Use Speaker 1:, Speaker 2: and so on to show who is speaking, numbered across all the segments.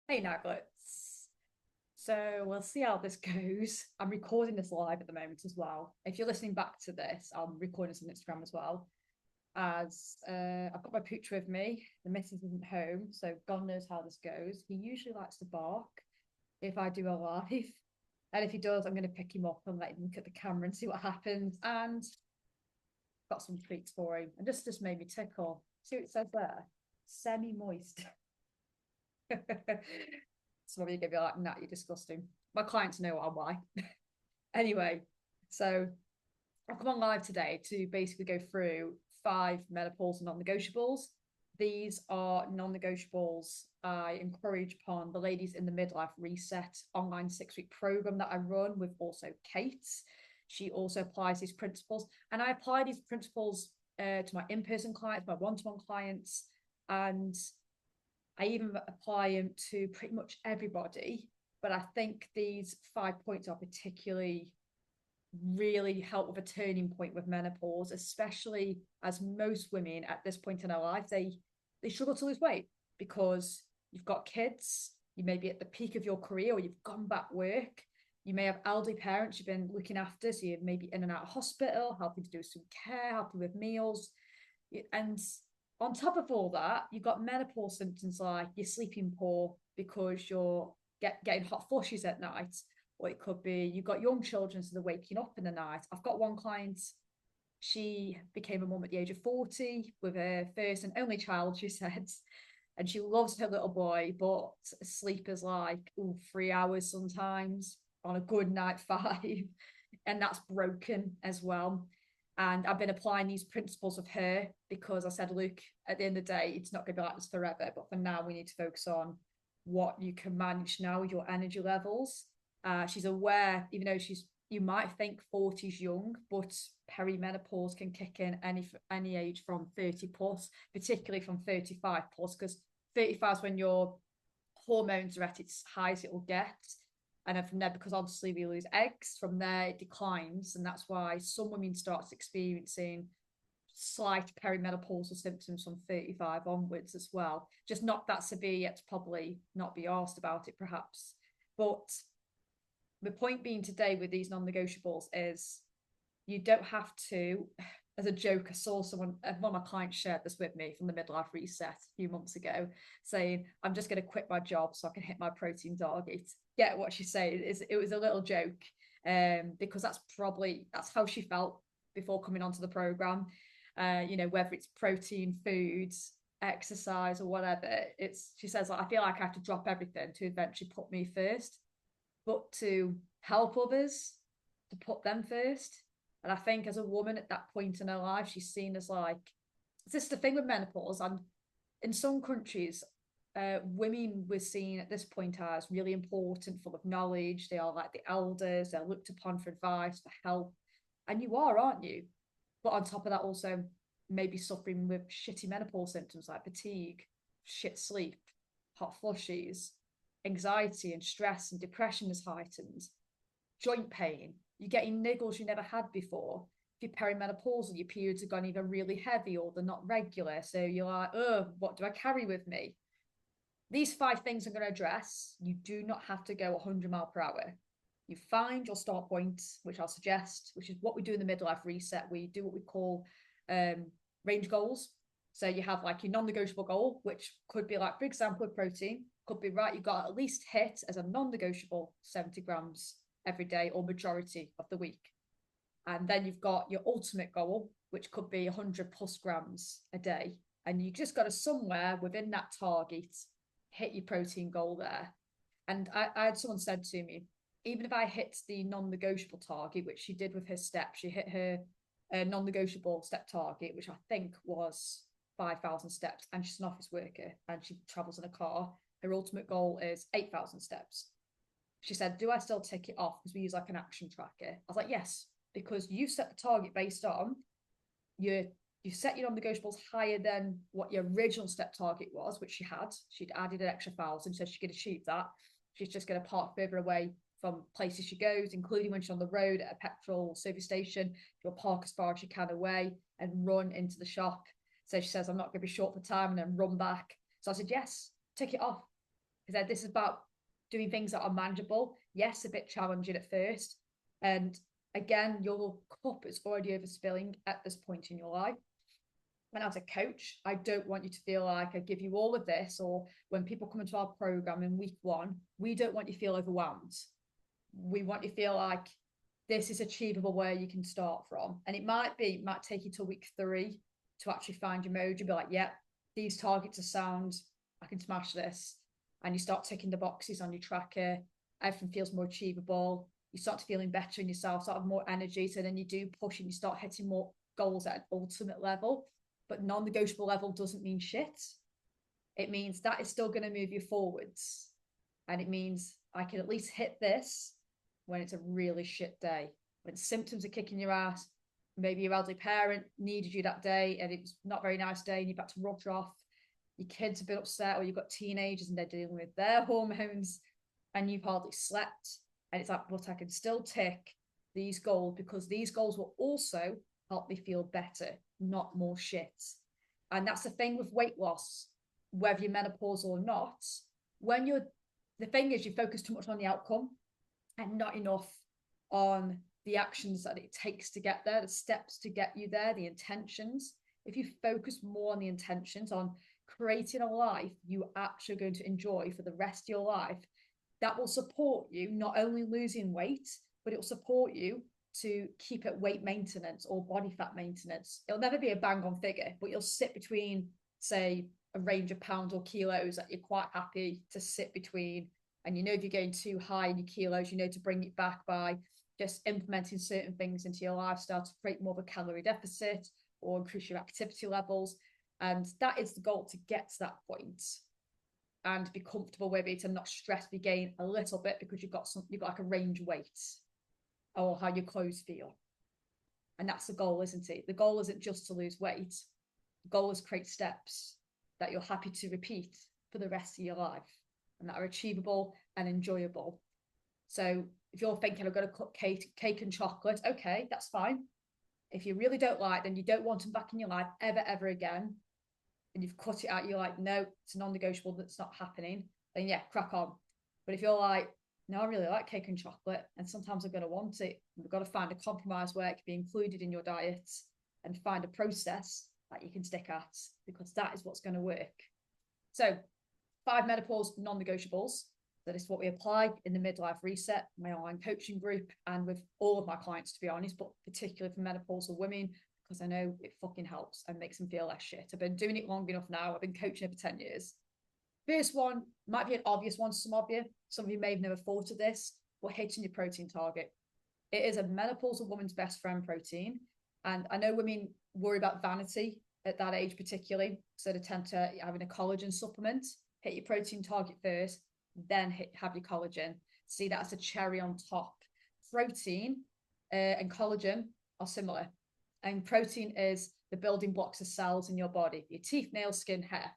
Speaker 1: Hey Naglets. So we'll see how this goes. I'm recording this live at the moment as well. If you're listening back to this, I'm recording this on Instagram as well. As I've got my pooch with me. The missus isn't home, so God knows how this goes. He usually likes to bark if I do a live. And if he does, I'm going to pick him up and let him look at the camera and see what happens. And got some treats for him. And just made me tickle. See what it says there? Semi-moist. So you're gonna be like, nah, you're disgusting. My clients know why. Anyway, so I've come on live today to basically go through 5 menopause non-negotiables. These are non-negotiables I encourage upon the ladies in the Midlife Reset online 6-week program that I run with also Kate. She also applies these principles, and I apply these principles to my in-person clients, my one-to-one clients, and I even apply them to pretty much everybody. But I think these 5 points are particularly really help with a turning point with menopause, especially as most women at this point in their life, they struggle to lose weight because you've got kids, you may be at the peak of your career, or you've gone back work. You may have elderly parents you've been looking after, so you're maybe in and out of hospital, helping to do some care, helping with meals. And on top of all that, you've got menopause symptoms like you're sleeping poor because you're getting hot flushes at night, or it could be you've got young children, so they're waking up in the night. I've got one client, she became a mum at the age of 40 with her first and only child, she said. And she loves her little boy, but sleep is like 3 hours sometimes on a good night, 5. And that's broken as well. And I've been applying these principles of her because I said, look, at the end of the day, it's not going to be like this forever. But for now, we need to focus on what you can manage now with your energy levels. She's aware, even though you might think 40 is young, but perimenopause can kick in any age from 30 plus, particularly from 35 plus, because 35 is when your hormones are at its highest it will get. And then from there, because obviously we lose eggs, from there it declines. And that's why some women start experiencing slight perimenopausal symptoms from 35 onwards as well. Just not that severe yet to probably not be asked about it, perhaps. But the point being today with these non-negotiables is you don't have to. As a joke, I saw one of my clients shared this with me from the midlife reset a few months ago, saying, I'm just going to quit my job so I can hit my protein target. Get what she's saying. It was a little joke, because that's how she felt before coming onto the program. Whether it's protein, foods, exercise, or whatever, she says, like, I feel like I have to drop everything to eventually put me first, but to help others, to put them first. And I think as a woman at that point in her life, she's seen as like, this is the thing with menopause. And in some countries, women were seen at this point as really important, full of knowledge. They are like the elders, they're looked upon for advice, for help. And you are, aren't you? But on top of that, also maybe suffering with shitty menopause symptoms like fatigue, shit sleep, hot flushes, anxiety and stress and depression is heightened, joint pain, you're getting niggles you never had before. If you're perimenopausal, your periods have gone either really heavy or they're not regular. So you're like, oh, what do I carry with me? These 5 things I'm going to address. You do not have to go 100 mile per hour. You find your start point, which I'll suggest, which is what we do in the midlife reset. We do what we call range goals. So you have like your non-negotiable goal, which could be like, for example, with protein, could be right, you've got to at least hit as a non-negotiable 70 grams every day or majority of the week. And then you've got your ultimate goal, which could be 100 plus grams a day. And you just got to somewhere within that target hit your protein goal there. And I had someone said to me, even if I hit the non-negotiable target, which she did with her steps, she hit her non-negotiable step target, which I think was 5,000 steps, and she's an office worker and she travels in a car. Her ultimate goal is 8,000 steps. She said, do I still tick it off? Because we use like an action tracker. I was like, yes, because you set the target based on your you set your non-negotiables higher than what your original step target was, which she had. She'd added an extra 1,000, so she could achieve that. She's just going to park further away from places she goes, including when she's on the road at a petrol service station. She'll park as far as she can away and run into the shop. So she says, I'm not going to be short for time, and then run back. So I said, yes, tick it off. Because this is about doing things that are manageable. Yes, a bit challenging at first. And again, your cup is already overspilling at this point in your life. And as a coach, I don't want you to feel like I give you all of this, or when people come into our program in week 1, we don't want you to feel overwhelmed. We want you to feel like this is achievable where you can start from. And it might take you to week 3 to actually find your mode. You'll be like, yeah, these targets are sound. I can smash this. And you start ticking the boxes on your tracker. Everything feels more achievable. You start to feeling better in yourself, start to have more energy. So then you do push and you start hitting more goals at an ultimate level. But non-negotiable level doesn't mean shit. It means that is still going to move you forwards. And it means I can at least hit this when it's a really shit day, when symptoms are kicking your ass. Maybe your elderly parent needed you that day and it was not a very nice day and you've got to rush off. Your kids have been upset, or you've got teenagers and they're dealing with their hormones and you've hardly slept. And it's like, but I can still tick these goals, because these goals will also help me feel better, not more shit. And that's the thing with weight loss, whether you're menopausal or not. The thing is, you focus too much on the outcome and not enough on the actions that it takes to get there, the steps to get you there, the intentions. If you focus more on the intentions, on creating a life you actually are going to enjoy for the rest of your life, that will support you not only losing weight, but it will support you to keep at weight maintenance or body fat maintenance. It'll never be a bang on figure, but you'll sit between, say, a range of pounds or kilos that you're quite happy to sit between. And you know, if you're going too high in your kilos, you know to bring it back by just implementing certain things into your lifestyle to create more of a calorie deficit or increase your activity levels. And that is the goal, to get to that point and be comfortable with it and not stress if you gain a little bit because you've got like a range weight or how your clothes feel. And that's the goal, isn't it? The goal isn't just to lose weight. The goal is to create steps that you're happy to repeat for the rest of your life and that are achievable and enjoyable. So if you're thinking, I've got to cut cake and chocolate, okay, that's fine. If you really don't like them, you don't want them back in your life ever again, and you've cut it out, you're like, no, it's non-negotiable, that's not happening, then yeah, crack on. But if you're like, no, I really like cake and chocolate, and sometimes I'm going to want it, we've got to find a compromise where it can be included in your diet and find a process that you can stick at, because that is what's going to work. So 5 menopause non-negotiables. That is what we apply in the Midlife Reset, my online coaching group, and with all of my clients, to be honest, but particularly for menopausal women, because I know it fucking helps and makes them feel less shit. I've been doing it long enough now. I've been coaching for 10 years. First one might be an obvious one to some of you. Some of you may have never thought of this, but hitting your protein target. It is a menopausal woman's best friend, protein. And I know women worry about vanity at that age particularly, so they tend to having a collagen supplement. Hit your protein target first, then have your collagen. See that as a cherry on top. Protein and collagen are similar. And protein is the building blocks of cells in your body, your teeth, nails, skin, hair,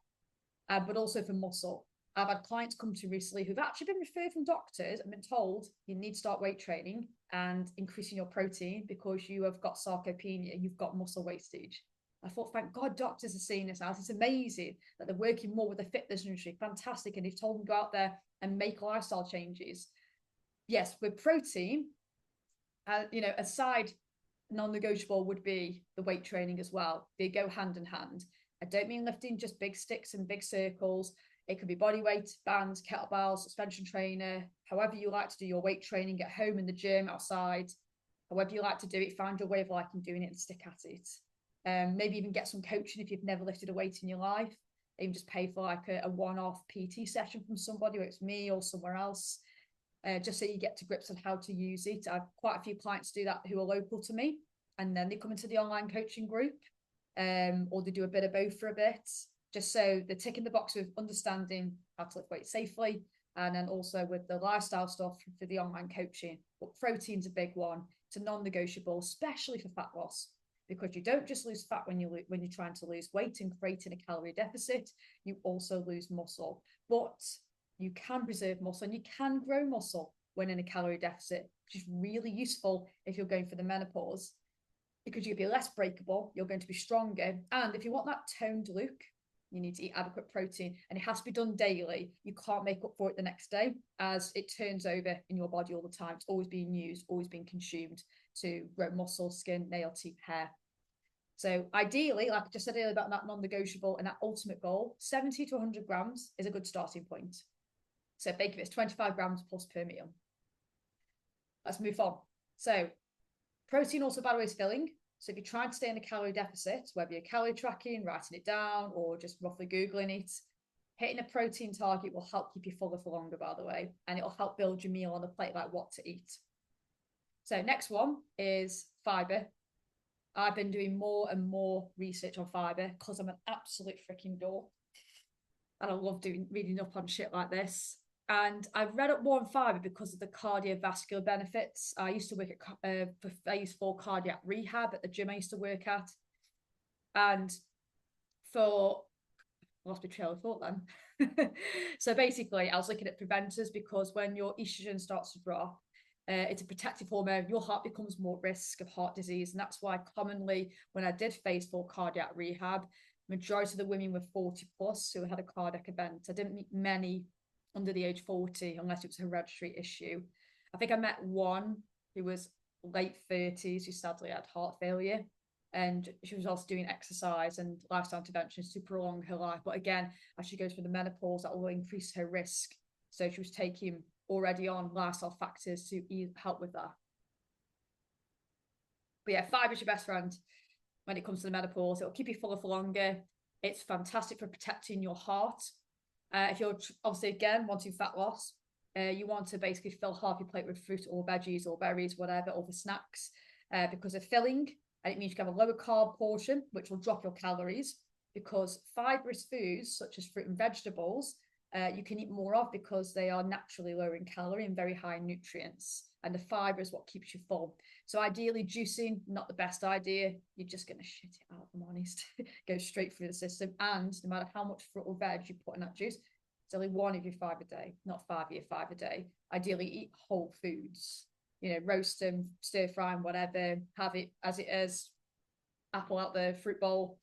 Speaker 1: but also for muscle. I've had clients come to recently who've actually been referred from doctors and been told you need to start weight training and increasing your protein because you have got sarcopenia, you've got muscle wastage. I thought, thank God doctors are seeing this out. It's amazing that they're working more with the fitness industry. Fantastic. And they've told them to go out there and make lifestyle changes. Yes, with protein, aside, non-negotiable would be the weight training as well. They go hand in hand. I don't mean lifting just big sticks and big circles. It could be body weight, bands, kettlebells, suspension trainer, however you like to do your weight training at home, in the gym, outside, however you like to do it, find your way of liking doing it and stick at it. Maybe even get some coaching if you've never lifted a weight in your life. Even just pay for like a one-off PT session from somebody, whether it's me or somewhere else, just so you get to grips on how to use it. I've quite a few clients do that who are local to me, and then they come into the online coaching group, or they do a bit of both for a bit, just so they're ticking the box with understanding how to lift weight safely, and then also with the lifestyle stuff for the online coaching. But protein's a big one. It's a non-negotiable, especially for fat loss, because you don't just lose fat when you're trying to lose weight and creating a calorie deficit, you also lose muscle. But you can preserve muscle and you can grow muscle when in a calorie deficit, which is really useful if you're going for the menopause, because you'll be less breakable, you're going to be stronger. And if you want that toned look, You need to eat adequate protein, and it has to be done daily. You can't make up for it the next day, as it turns over in your body all the time. It's always being used, always being consumed to grow muscle, skin, nail, teeth, hair. So ideally, like I just said earlier about that non-negotiable and that ultimate goal, 70 to 100 grams is a good starting point. So think of it as 25 grams plus per meal. Let's move on. So protein also, by the way, is filling. So if you're trying to stay in a calorie deficit, whether you're calorie tracking, writing it down, or just roughly Googling it, hitting a protein target will help keep you fuller for longer, by the way, and it'll help build your meal on the plate, like what to eat. So next one is fiber. I've been doing more and more research on fiber because I'm an absolute freaking dork. And I love reading up on shit like this. And I've read up more on fiber because of the cardiovascular benefits. I used to work at phase 4 cardiac rehab at the gym I used to work at. And for, I lost my trail of thought then. So basically, I was looking at preventers because when your estrogen starts to drop, it's a protective hormone, your heart becomes more at risk of heart disease. And that's why commonly when I did phase 4 cardiac rehab, majority of the women were 40 plus who had a cardiac event. I didn't meet many under the age 40 unless it was a hereditary issue. I think I met one who was late 30s who sadly had heart failure, and she was also doing exercise and lifestyle interventions to prolong her life. But again, as she goes through the menopause, that will increase her risk. So she was taking already on lifestyle factors to help with that. But yeah, fiber is your best friend when it comes to the menopause. It'll keep you fuller for longer. It's fantastic for protecting your heart. If you're obviously, again, wanting fat loss, you want to basically fill half your plate with fruit or veggies or berries, whatever, or the snacks, because they're filling, and it means you can have a lower carb portion, which will drop your calories, because fibrous foods, such as fruit and vegetables, you can eat more of because they are naturally lower in calorie and very high in nutrients. And the fiber is what keeps you full. So ideally, juicing, not the best idea. You're just going to shit it out, if I'm honest. Go straight through the system. And no matter how much fruit or veg you put in that juice, it's only 1 of your 5 a day, not 5 of your 5 a day. Ideally, eat whole foods. You know, roast them, stir fry them, whatever. Have it as it is. Apple out the fruit bowl.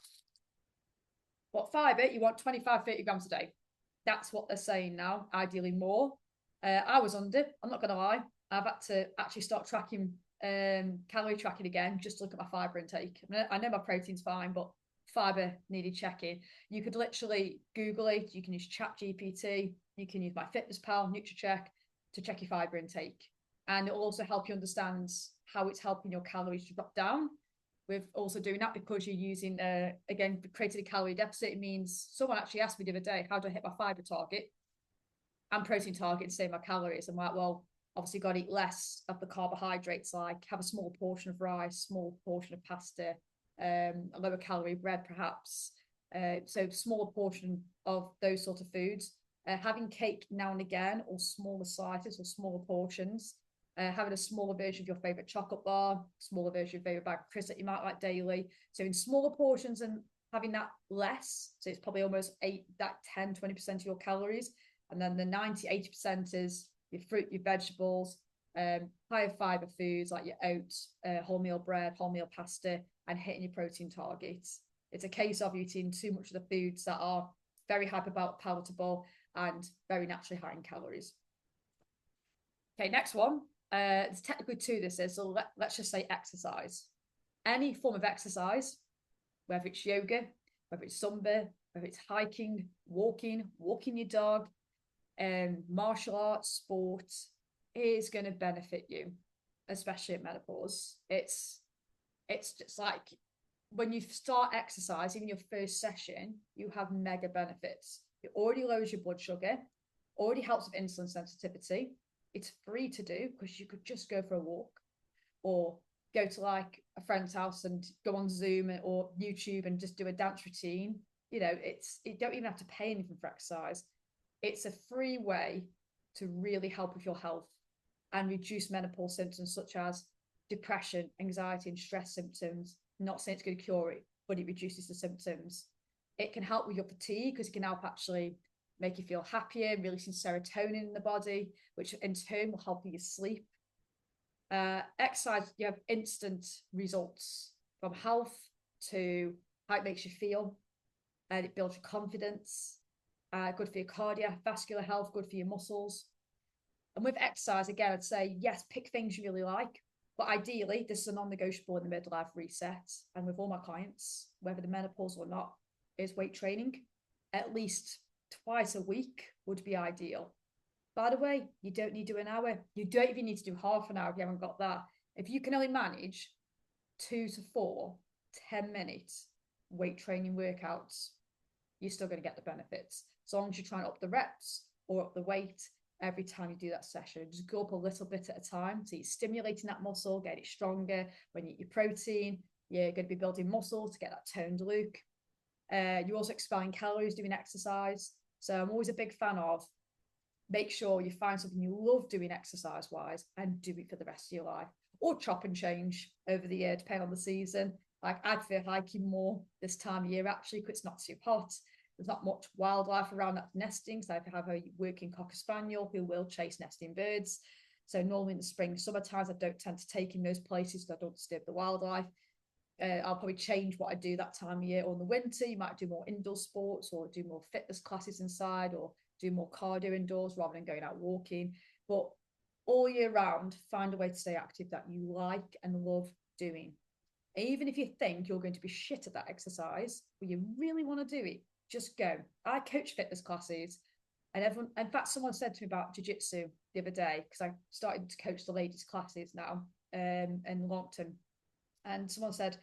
Speaker 1: What fiber? You want 25, 30 grams a day. That's what they're saying now. Ideally more. I was under, I'm not going to lie. I've had to actually start tracking, calorie tracking again, just to look at my fiber intake. I know my protein's fine, but fiber needed checking. You could literally Google it. You can use ChatGPT. You can use MyFitnessPal, NutriCheck to check your fiber intake. And it will also help you understand how it's helping your calories to drop down. We're also doing that because you're using, again, creating a calorie deficit. It means someone actually asked me the other day, how do I hit my fiber target and protein target to save my calories? I'm like, well, obviously got to eat less of the carbohydrates, like have a small portion of rice, small portion of pasta, a lower calorie bread perhaps. So smaller portion of those sort of foods. Having cake now and again, or smaller slices or smaller portions. Having a smaller version of your favorite chocolate bar, smaller version of your favorite bag of crisps that you might like daily. So in smaller portions and having that less. So it's probably almost 10-20% of your calories. And then the 90-80% is your fruit, your vegetables, higher fiber foods like your oats, wholemeal bread, wholemeal pasta, and hitting your protein targets. It's a case of eating too much of the foods that are very palatable and very naturally high in calories. Okay, next one. There's technically 2 this is, so let's just say exercise. Any form of exercise, whether it's yoga, whether it's Zumba, whether it's hiking, walking your dog, martial arts, sports, is going to benefit you, especially at menopause. It's just like when you start exercising in your first session, you have mega benefits. It already lowers your blood sugar, already helps with insulin sensitivity. It's free to do because you could just go for a walk or go to like a friend's house and go on Zoom or YouTube and just do a dance routine. You know, you don't even have to pay anything for exercise. It's a free way to really help with your health and reduce menopause symptoms such as depression, anxiety, and stress symptoms. I'm not saying it's going to cure it, but it reduces the symptoms. It can help with your fatigue because it can help actually make you feel happier, releasing serotonin in the body, which in turn will help you sleep. Exercise, you have instant results from health to how it makes you feel. and it builds your confidence, good for your cardiovascular health, good for your muscles. And with exercise, again, I'd say, yes, pick things you really like. But ideally, this is a non-negotiable in the midlife reset. And with all my clients, whether they're menopause or not, is weight training. At least twice a week would be ideal. By the way, you don't need to do an hour. You don't even need to do half an hour if you haven't got that. If you can only manage 2 to 4 10-minute weight training workouts, you're still going to get the benefits. As long as you're trying to up the reps or up the weight every time you do that session, just go up a little bit at a time. So you're stimulating that muscle, get it stronger. When you eat your protein, you're going to be building muscle to get that toned look. You're also expelling calories doing exercise. So I'm always a big fan of make sure you find something you love doing exercise wise and do it for the rest of your life, or chop and change over the year, depending on the season. Like I prefer hiking more this time of year actually, because it's not too hot. There's not much wildlife around that's nesting. So I have a working cocker spaniel who will chase nesting birds. So normally in the spring, summer times, I don't tend to take in those places because I don't disturb the wildlife. I'll probably change what I do that time of year. Or in the winter, you might do more indoor sports or do more fitness classes inside or do more cardio indoors rather than going out walking. But all year round, find a way to stay active that you like and love doing. And even if you think you're going to be shit at that exercise, but you really want to do it, just go. I coach fitness classes, and everyone, in fact, someone said to me about jiu-jitsu the other day, because I started to coach the ladies' classes now in Longton. And someone said,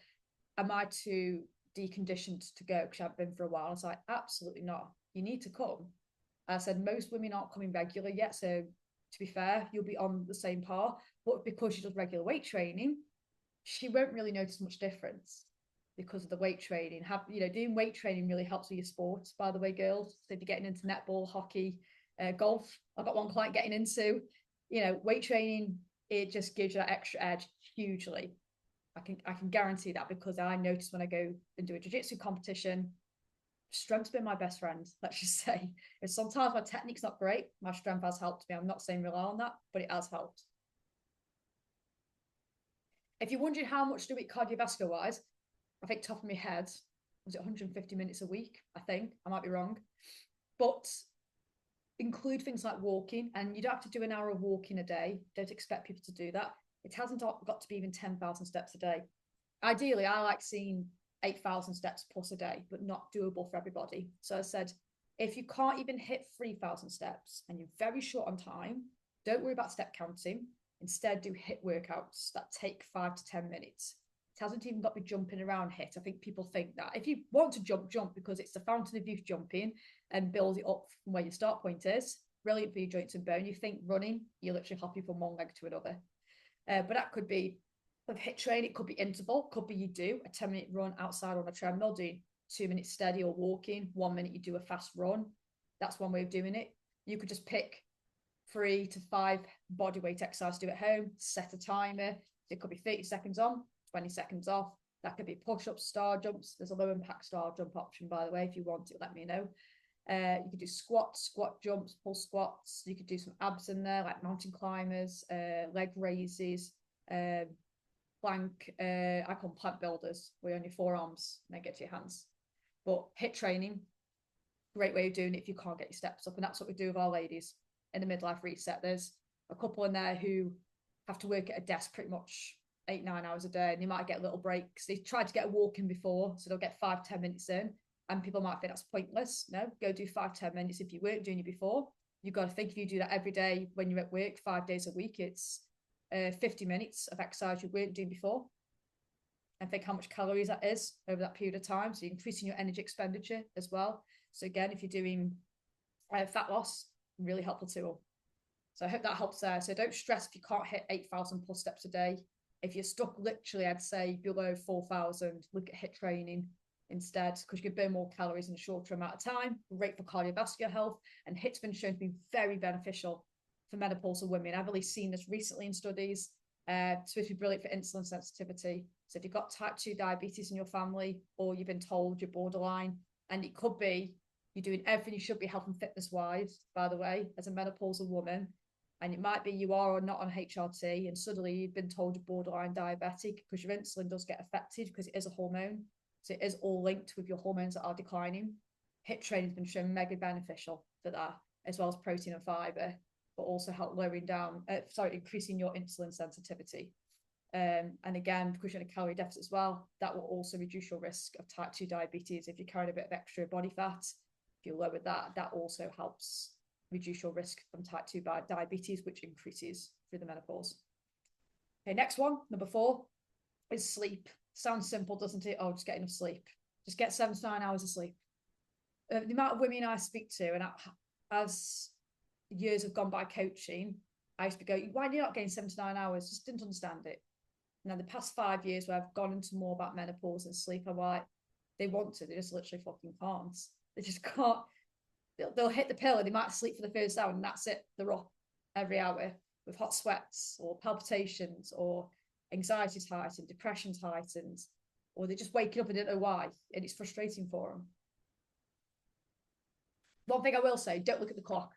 Speaker 1: am I too deconditioned to go because I've been for a while? I was like, absolutely not. You need to come. I said, most women aren't coming regular yet. So to be fair, you'll be on the same par. But because she does regular weight training, she won't really notice much difference because of the weight training. Doing weight training really helps with your sports, by the way, girls. So if you're getting into netball, hockey, golf, I've got one client getting into, weight training, it just gives you that extra edge hugely. I can guarantee that, because I notice when I go and do a jiu-jitsu competition, strength's been my best friend, let's just say. And sometimes my technique's not great, my strength has helped me. I'm not saying rely on that, but it has helped. If you're wondering how much to do it cardiovascular wise, I think top of my head, was it 150 minutes a week? I think, I might be wrong. But include things like walking, and you don't have to do an hour of walking a day. Don't expect people to do that. It hasn't got to be even 10,000 steps a day. Ideally, I like seeing 8,000 steps plus a day, but not doable for everybody. So I said, if you can't even hit 3,000 steps and you're very short on time, don't worry about step counting. Instead, do HIIT workouts that take 5 to 10 minutes. It hasn't even got to be jumping around HIIT. I think people think that. If you want to jump because it's the fountain of youth jumping and build it up from where your start point is, brilliant for your joints and bone. You think running, you're literally hopping from one leg to another. But that could be with HIIT training, it could be interval, could be you do a 10-minute run outside on a treadmill, doing 2 minutes steady or walking, 1 minute you do a fast run. That's one way of doing it. You could just pick 3 to 5 body weight exercises to do at home, set a timer. It could be 30 seconds on, 20 seconds off. That could be push-ups, star jumps. There's a low impact star jump option, by the way. If you want it, let me know. You could do squats, squat jumps, pull squats. You could do some abs in there, like mountain climbers, leg raises, plank. I call them plank builders, where you're on your forearms and then get to your hands. But HIIT training, great way of doing it if you can't get your steps up. And that's what we do with our ladies in the midlife reset. There's a couple in there who have to work at a desk pretty much 8-9 hours a day, and they might get little breaks. They tried to get a walk in before, so they'll get 5-10 minutes in, and people might think that's pointless. No, go do 5-10 minutes. If you weren't doing it before, you've got to think, if you do that every day when you're at work 5 days a week, it's 50 minutes of exercise you weren't doing before, and think how much calories that is over that period of time. So you're increasing your energy expenditure as well. So again, if you're doing fat loss, really helpful tool. So I hope that helps there. So don't stress if you can't hit 8,000 plus steps a day. If you're stuck literally, I'd say below 4,000, look at HIIT training instead, because you can burn more calories in a shorter amount of time. Great for cardiovascular health, and HIIT's been shown to be very beneficial for menopausal women. I've really seen this recently in studies. It's supposed to be brilliant for insulin sensitivity. So if you've got type 2 diabetes in your family, or you've been told you're borderline, and it could be you're doing everything you should be health and fitness wise, by the way, as a menopausal woman, and it might be you are or not on HRT, and suddenly you've been told you're borderline diabetic, because your insulin does get affected because it is a hormone. So it is all linked with your hormones that are declining. HIIT training has been shown mega beneficial for that, as well as protein and fiber, but also help increasing your insulin sensitivity. And again, because you're in a calorie deficit as well, that will also reduce your risk of type 2 diabetes. If you're carrying a bit of extra body fat, if you lower that, that also helps reduce your risk from type 2 diabetes, which increases through the menopause. Okay, next one, number 4, is sleep. Sounds simple, doesn't it? Oh, just get enough sleep. Just get 7 to 9 hours of sleep. The amount of women I speak to, and as years have gone by coaching, I used to go, why are you not getting 7 to 9 hours? Just didn't understand it. Now, the past 5 years where I've gone into more about menopause and sleep, I'm like, they want to, they just literally fucking can't. They just can't. They'll hit the pill and they might sleep for the first hour and that's it. They're up every hour with hot sweats or palpitations or anxiety's heightened, depression's heightened, or they're just waking up and don't know why, and it's frustrating for them. One thing I will say, don't look at the clock.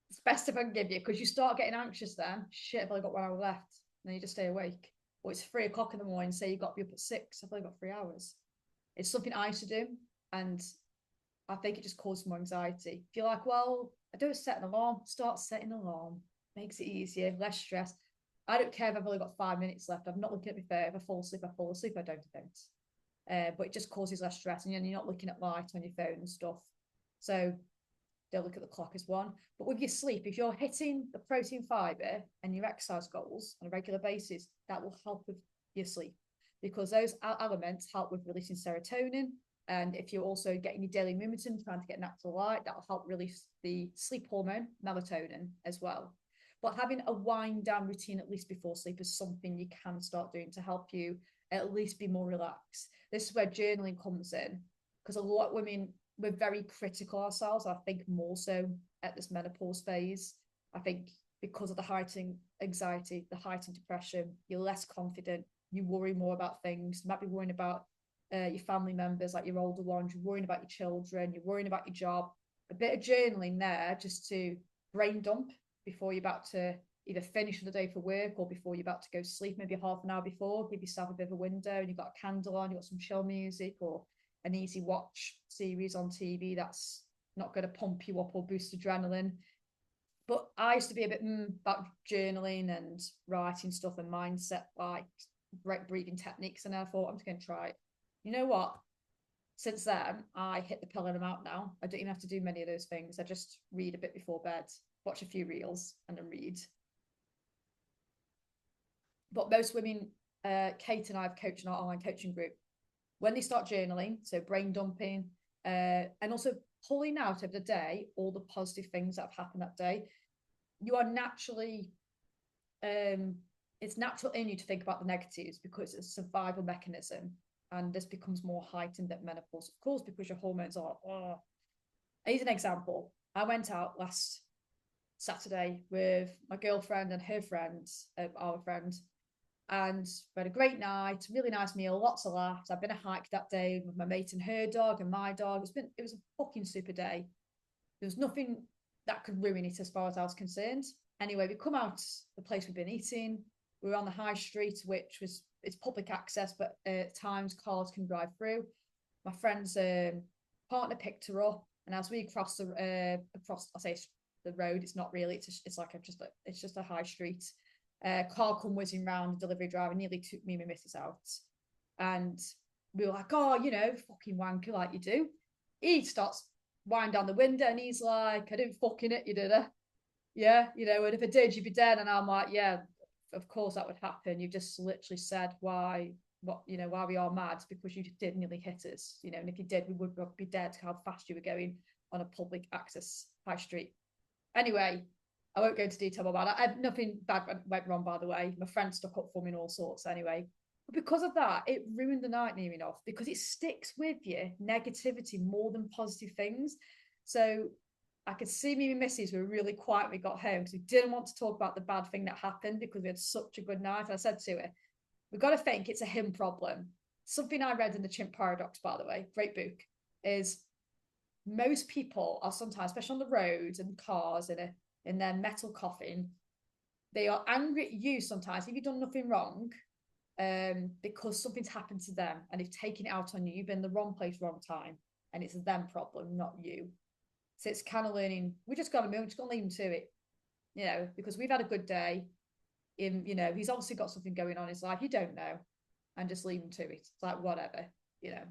Speaker 1: It's best if I can give you, because you start getting anxious then. Shit, I've only got 1 hour left. And then you just stay awake. Or it's 3 o'clock in the morning, say you've got to be up at 6. I've only got 3 hours. It's something I used to do, and I think it just causes more anxiety. If you're like, well, I don't set an alarm, start setting an alarm. Makes it easier, less stress. I don't care if I've only got 5 minutes left. I'm not looking at my phone. If I fall asleep, I fall asleep. I don't. But it just causes less stress, and you're not looking at light on your phone and stuff. So don't look at the clock as one. But with your sleep, if you're hitting the protein, fiber, and your exercise goals on a regular basis, that will help with your sleep, because those elements help with releasing serotonin. And if you're also getting your daily movement, trying to get natural light, that will help release the sleep hormone, melatonin, as well. But having a wind down routine at least before sleep is something you can start doing to help you at least be more relaxed. This is where journaling comes in, because a lot of women, we're very critical ourselves. I think more so at this menopause phase. I think because of the heightened anxiety, the heightened depression, you're less confident, you worry more about things. You might be worrying about your family members, like your older ones, you're worrying about your children, you're worrying about your job. A bit of journaling there just to brain dump before you're about to either finish the day for work or before you're about to go to sleep, maybe half an hour before, give yourself a bit of a window and you've got a candle on, you've got some chill music or an easy watch series on TV that's not going to pump you up or boost adrenaline. But I used to be a bit about journaling and writing stuff and mindset, like breathing techniques, and I thought I'm just going to try it. You know what? Since then, I hit the pill and I'm out now. I don't even have to do many of those things. I just read a bit before bed, watch a few reels, and then read. But most women, Kate and I have coached in our online coaching group, when they start journaling, so brain dumping, and also pulling out of the day all the positive things that have happened that day, you are naturally, it's natural in you to think about the negatives because it's a survival mechanism. And this becomes more heightened at menopause, of course, because your hormones are. Here's an example. I went out last Saturday with my girlfriend and her friend, our friend, and we had a great night, really nice meal, lots of laughs. I've been a hike that day with my mate and her dog and my dog. It was a fucking super day. There was nothing that could ruin it as far as I was concerned. Anyway, we come out the place we've been eating. We were on the high street, which was, it's public access, but at times cars can drive through. My friend's partner picked her up, and as we crossed the road, it's not really, it's just a high street. Car come whizzing round, the delivery driver nearly took me and my missus out. And we were like, oh, fucking wanker like you do. He starts winding down the window and he's like, I didn't fucking hit you, did I? Yeah, and if I did, you'd be dead. And I'm like, yeah, of course that would happen. You've just literally said why we are mad, because you did nearly hit us, and if you did, we would be dead, how fast you were going on a public access high street. Anyway, I won't go into detail about that. Nothing bad went wrong, by the way. My friend stuck up for me in all sorts anyway. But because of that, it ruined the night near enough, because it sticks with you, negativity more than positive things. So I could see me and missus were really quiet when we got home because we didn't want to talk about the bad thing that happened because we had such a good night. And I said to her, we've got to think it's a him problem. Something I read in the Chimp Paradox, by the way, great book, is most people are sometimes, especially on the road and cars in their metal coffin, they are angry at you sometimes if you've done nothing wrong, because something's happened to them and they've taken it out on you. You've been in the wrong place, wrong time, and it's them problem, not you. So it's kind of learning. We just got to move. Just got to leave them to it, because we've had a good day. He's obviously got something going on in his life. You don't know, and just leave him to it. It's like whatever, you know.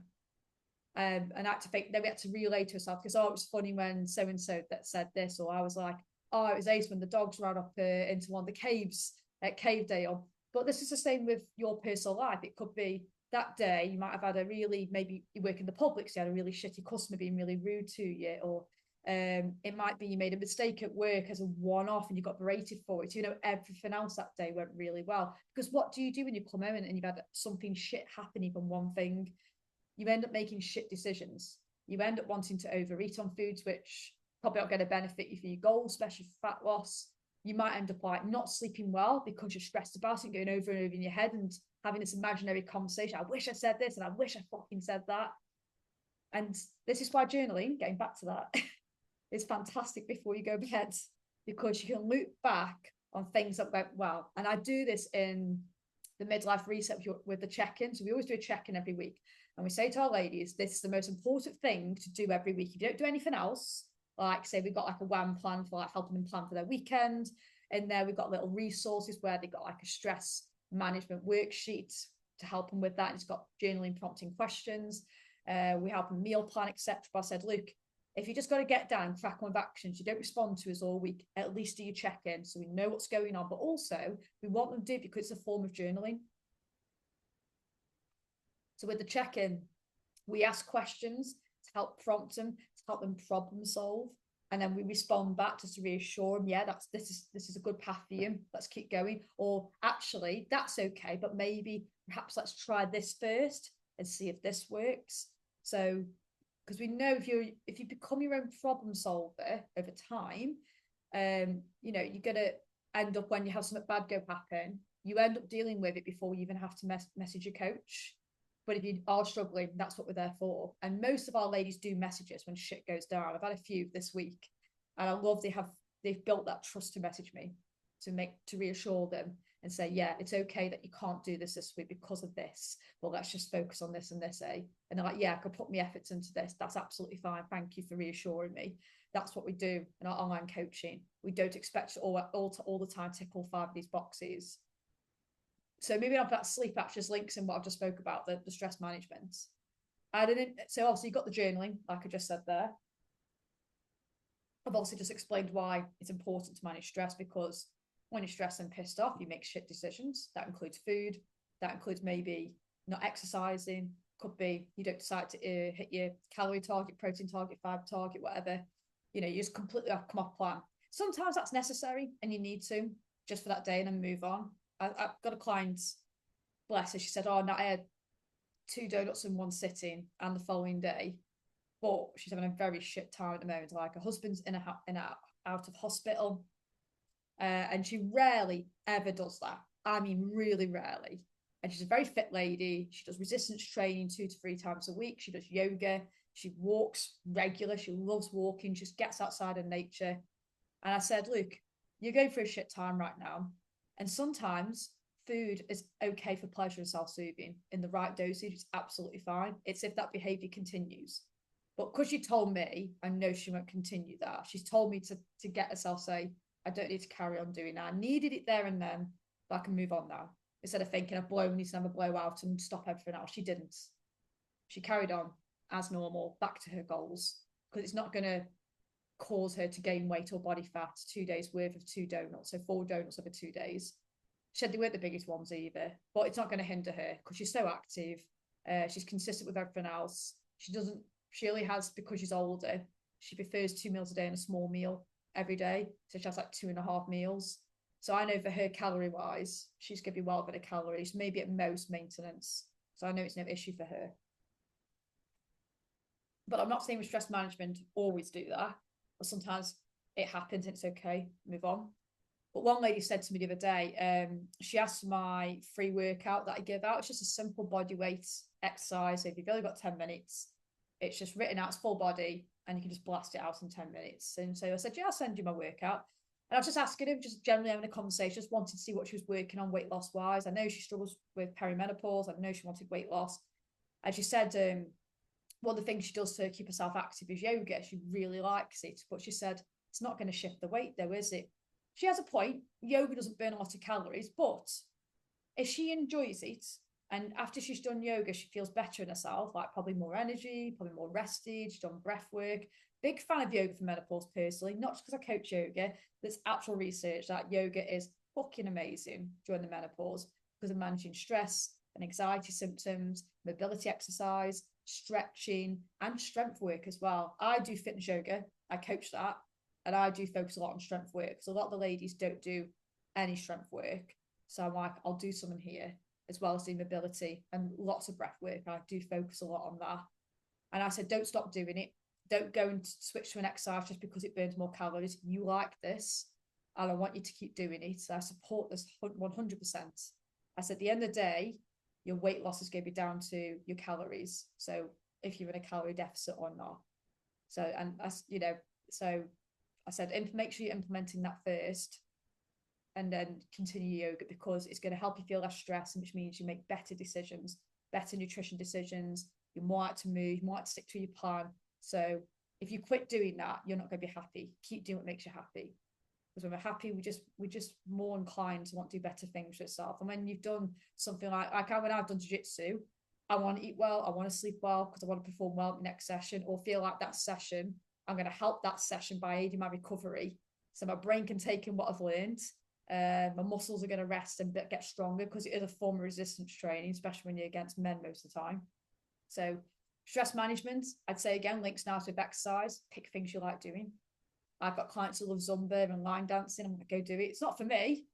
Speaker 1: And I had to think. Then we had to relay to ourselves because it was funny when so and so that said this, or I was like, oh, it was ace when the dogs ran up into one of the caves at Cavedale. But this is the same with your personal life. It could be that day you might have had maybe you work in the public, so you had a really shitty customer being really rude to you, or it might be you made a mistake at work as a one-off and you got berated for it. Everything else that day went really well. Because what do you do when you come home and you've had something shit happen, even one thing? You end up making shit decisions. You end up wanting to overeat on foods, which probably not going to benefit you for your goals, especially for fat loss. You might end up like not sleeping well because you're stressed about it, going over and over in your head and having this imaginary conversation. I wish I said this and I wish I fucking said that. And this is why journaling, getting back to that, is fantastic before you go to bed, because you can look back on things that went well. And I do this in the midlife reset with the check-in. So we always do a check-in every week. And we say to our ladies, this is the most important thing to do every week. If you don't do anything else, like say we've got like a WAM plan for like helping them plan for their weekend. In there, we've got little resources where they've got like a stress management worksheet to help them with that. It's got journaling, prompting questions. We help them meal plan, etc. But I said, look, if you just got to get down, crack on with actions, you don't respond to us all week, at least do your check-in so we know what's going on. But also, we want them to do it because it's a form of journaling. So with the check-in, we ask questions to help prompt them, to help them problem solve. And then we respond back just to reassure them, yeah, this is a good path for you. Let's keep going. Or actually, that's okay, but maybe perhaps let's try this first and see if this works. So, because we know if you become your own problem solver over time, you're gonna end up, when you have something bad go happen, you end up dealing with it before you even have to message your coach. But if you are struggling, that's what we're there for. And most of our ladies do messages when shit goes down. I've had a few this week, and I love they've built that trust to message me to reassure them and say, yeah, it's okay that you can't do this week because of this. Well, let's just focus on this and this, eh? And they're like, yeah, I could put my efforts into this. That's absolutely fine. Thank you for reassuring me. That's what we do in our online coaching. We don't expect to all the time tick all 5 of these boxes. So moving on to that sleep app just links in what I've just spoke about, the stress management. So obviously you've got the journaling, like I just said there. I've also just explained why it's important to manage stress, because when you're stressed and pissed off, you make shit decisions. That includes food. That includes maybe not exercising. Could be you don't decide to hit your calorie target, protein target, fiber target, whatever. You just completely come off plan. Sometimes that's necessary and you need to just for that day and then move on. I've got a client, bless her, she said, oh, no, I had 2 donuts in one sitting and the following day, but she's having a very shit time at the moment. Like her husband's out of hospital, and she rarely ever does that. I mean, really rarely. And she's a very fit lady. She does resistance training 2 to 3 times a week. She does yoga. She walks regular. She loves walking. Just gets outside in nature. And I said, look, you're going through a shit time right now. And sometimes food is okay for pleasure and self-soothing in the right dosage. It's absolutely fine. It's if that behavior continues. But because she told me, I know she won't continue that. She's told me to get herself say, I don't need to carry on doing that. I needed it there and then, but I can move on now. Instead of thinking I need to have a blowout and stop everything else. She didn't. She carried on as normal, back to her goals, because it's not going to cause her to gain weight or body fat 2 days worth of 2 donuts, so 4 donuts over 2 days. She said they weren't the biggest ones either, but it's not going to hinder her because she's so active. She's consistent with everything else. She only has, because she's older, she prefers 2 meals a day and a small meal every day, so she has like 2.5 meals. So I know for her, calorie wise, she's going to be well better calories, maybe at most maintenance. So I know it's no issue for her. But I'm not saying with stress management always do that. But sometimes it happens and it's okay, move on. But one lady said to me the other day, she asked for my free workout that I give out. It's just a simple body weight exercise. So if you've only got 10 minutes, it's just written out, it's full body, and you can just blast it out in 10 minutes. And so I said, yeah, I'll send you my workout. And I was just asking him, just generally having a conversation, just wanted to see what she was working on weight loss wise. I know she struggles with perimenopause. I know she wanted weight loss. And she said one of the things she does to keep herself active is yoga. She really likes it, but she said it's not going to shift the weight though, is it? She has a point. Yoga doesn't burn a lot of calories, but if she enjoys it, and after she's done yoga, she feels better in herself, like probably more energy, probably more rested. She's done breath work. Big fan of yoga for menopause personally, not just because I coach yoga. There's actual research that yoga is fucking amazing during the menopause because of managing stress and anxiety symptoms, mobility exercise, stretching, and strength work as well. I do fitness yoga. I coach that. And I do focus a lot on strength work because a lot of the ladies don't do any strength work. So I'm like, I'll do something here as well as doing mobility and lots of breath work. I do focus a lot on that. And I said, don't stop doing it. Don't go and switch to an exercise just because it burns more calories. You like this, and I want you to keep doing it. So I support this 100%. I said, at the end of the day, your weight loss is going to be down to your calories. So if you're in a calorie deficit or not. So, and that's, you know, so I said, make sure you're implementing that first and then continue yoga because it's going to help you feel less stress, which means you make better decisions, better nutrition decisions. You're more likely to move, more likely to stick to your plan. So if you quit doing that, you're not going to be happy. Keep doing what makes you happy. Because when we're happy, we're just more inclined to want to do better things for yourself. And when you've done something like when I've done jiu-jitsu, I want to eat well, I want to sleep well because I want to perform well in the next session or feel like that session, I'm going to help that session by aiding my recovery. So my brain can take in what I've learned. My muscles are going to rest and get stronger because it is a form of resistance training, especially when you're against men most of the time. So stress management, I'd say again, links now with exercise. Pick things you like doing. I've got clients who love Zumba and line dancing. I'm going to go do it. It's not for me.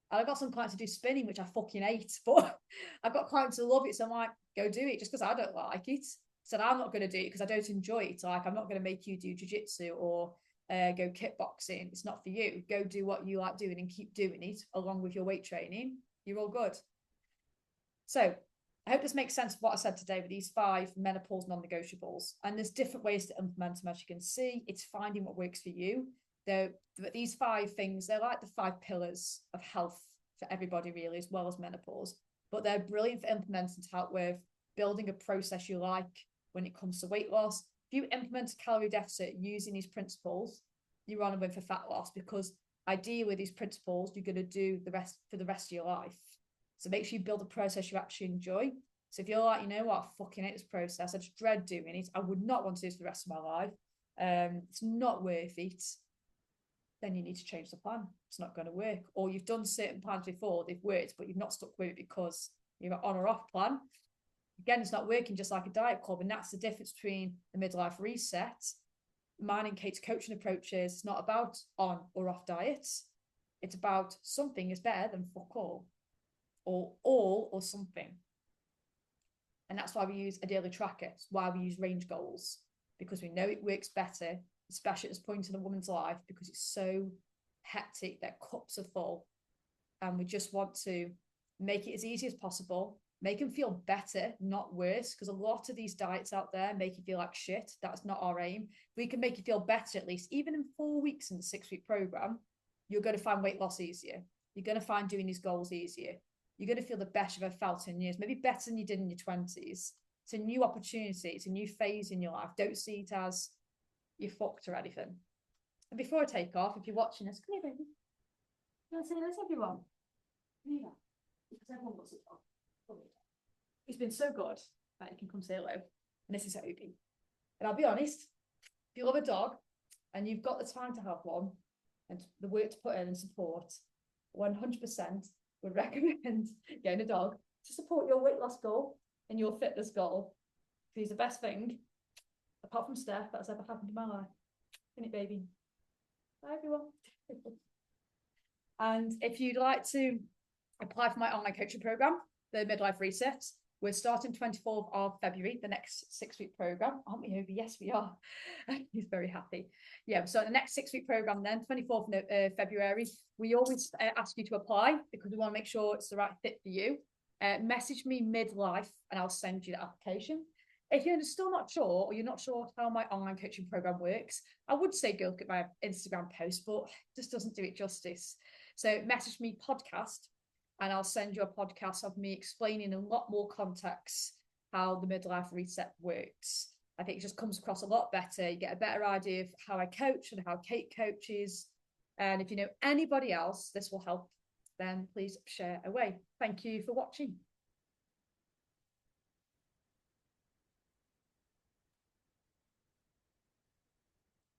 Speaker 1: I've got some clients who do spinning, which I fucking hate, but I've got clients who love it. So I'm like, go do it just because I don't like it. So I'm not going to do it because I don't enjoy it. Like, I'm not going to make you do jiu-jitsu or go kickboxing. It's not for you. Go do what you like doing and keep doing it along with your weight training. You're all good. So I hope this makes sense of what I said today with these 5 menopause non-negotiables. And there's different ways to implement them, as you can see. It's finding what works for you. These 5 things, they're like the 5 pillars of health for everybody, really, as well as menopause. But they're brilliant for implementing to help with building a process you like when it comes to weight loss. If you implement a calorie deficit using these principles, you're on a win for fat loss because ideally with these principles, you're going to do the rest for the rest of your life. So make sure you build a process you actually enjoy. So if you're like, you know what, I fucking hate this process, I just dread doing it, I would not want to do this for the rest of my life, it's not worth it, then you need to change the plan. It's not going to work. Or you've done certain plans before, they've worked, but you've not stuck with it because you're on or off plan. Again, it's not working, just like a diet club. And that's the difference between the midlife reset. Mine and Kate's coaching approaches, it's not about on or off diets. It's about something is better than fuck all or something. And that's why we use a daily tracker. It's why we use range goals, because we know it works better, especially at this point in a woman's life, because it's so hectic, their cups are full. And we just want to make it as easy as possible, make them feel better, not worse, because a lot of these diets out there make you feel like shit. That's not our aim. If we can make you feel better, at least even in 4 weeks in the 6-week program, you're going to find weight loss easier. You're going to find doing these goals easier. You're going to feel the best you've ever felt in years, maybe better than you did in your 20s. It's a new opportunity. It's a new phase in your life. Don't see it as you're fucked or anything. And before I take off, if you're watching this, come here, baby. You want to say this, everyone? Come here. Because everyone wants to talk. He's been so good that you can come say hello. And this is Obi. And I'll be honest, if you love a dog and you've got the time to have one and the work to put in and support, 100% would recommend getting a dog to support your weight loss goal and your fitness goal. He's the best thing, apart from Steph, that's ever happened in my life. Isn't it, baby? Bye, everyone. And if you'd like to apply for my online coaching program, the Midlife Reset, we're starting 24th of February, the next 6-week program. Aren't we, Obi? Yes, we are. He's very happy. Yeah, so the next 6-week program then, 24th of February, we always ask you to apply because we want to make sure it's the right fit for you. Message me midlife and I'll send you the application. If you're still not sure, or you're not sure how my online coaching program works, I would say go look at my Instagram post, but it just doesn't do it justice. So message me podcast, and I'll send you a podcast of me explaining in a lot more context how the midlife reset works. I think it just comes across a lot better. You get a better idea of how I coach and how Kate coaches. And if you know anybody else this will help, then please share away. Thank you for watching.